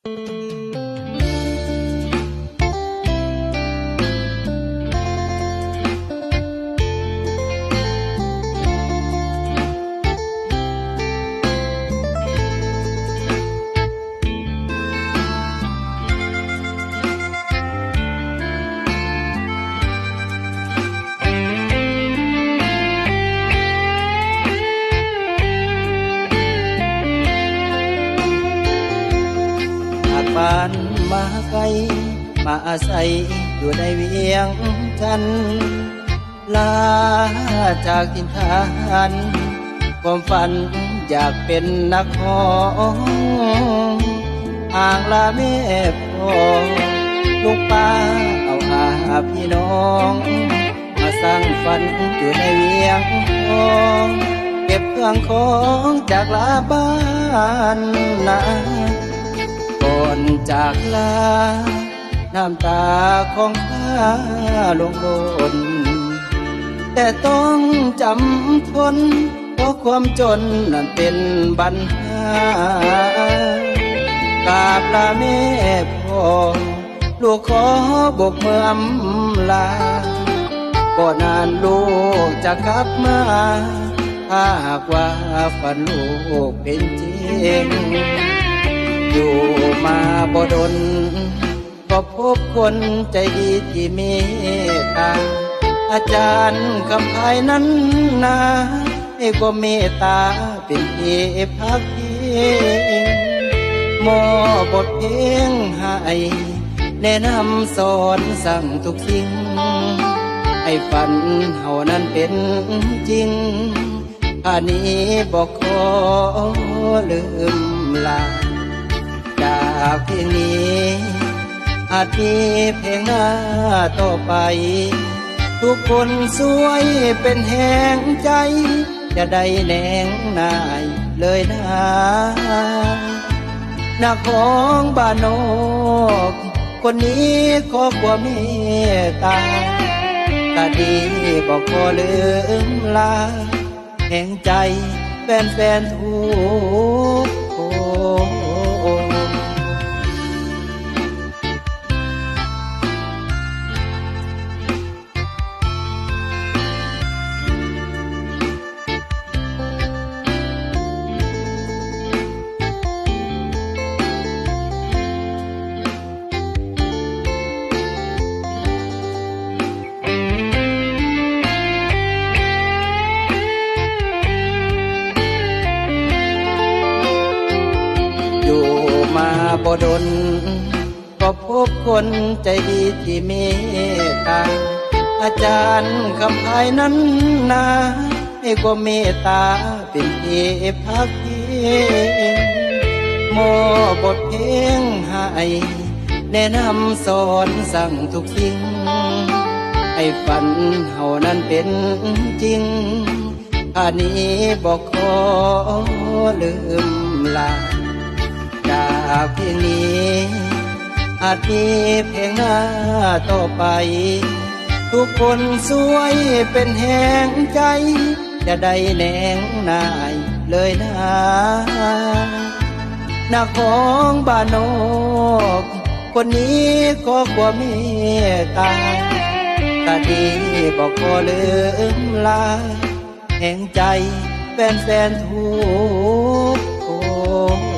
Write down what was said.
บ้านมาไกลมาอาศัยอยู่ในเวียงจันทน์ลาจากถิ่นฐานความฝันอยากเป็นนักร้องห่างลาแม่พ่อลูกป้าเอาหาพี่น้องมาสร้างฝันอยู่ในเวียงทองเก็บเครื่องของจากลาบ้านนาก่อนจากลาน้ำตาของข้าลงหล่นแต่ต้องจำทนเพราะความจนนั้นเป็นปัญหากราบลาแม่พ่อลูกขอบกมืออำลาก็นานลูกจะกลับมาถ้าหากว่าฝันลูกเป็นจริงอยู่มาบ่ดนก็พบคนใจดีที่เมตตาอาจารย์คำพายนั้นนาให้ความเมตตาเป็นที่พักพิงมอบทเพลงให้แนะนำสอนสั่งทุกสิ่งให้ฝันเฮานั้นเป็นจริงอันนี้บอกขอลืมลาจากเพลงนี้อาจมีเพลงหน้าต่อไปทุกคนสวยเป็นแห่งใจจะได้แหนงนายเลยนะนักของบ้านนอกคนนี้ขอความเมตตาตาดีบอกขอลืมลาแห่งใจแฟนๆทุกคนมาบ่ดนก็พบคนใจดีที่เมตตาอาจารย์คำพายนั้นนาให้ความเมตตาเป็นที่พักพิงมอบทเพลงให้แนะนำสอนสั่งทุกสิ่งให้ฝันเฮานั้นเป็นจริงอันนี้บอกขอลืมลาจากเพลงนี้อาจมีเพลงหน้าต่อไปทุกคนสวยเป็นแห่งใจจะได้แหนงนายเลยนะนักของบ้านนอกคนนี้ขอความเมตตาตาดีบอกขอลืมลาแห่งใจแฟนๆทุกคน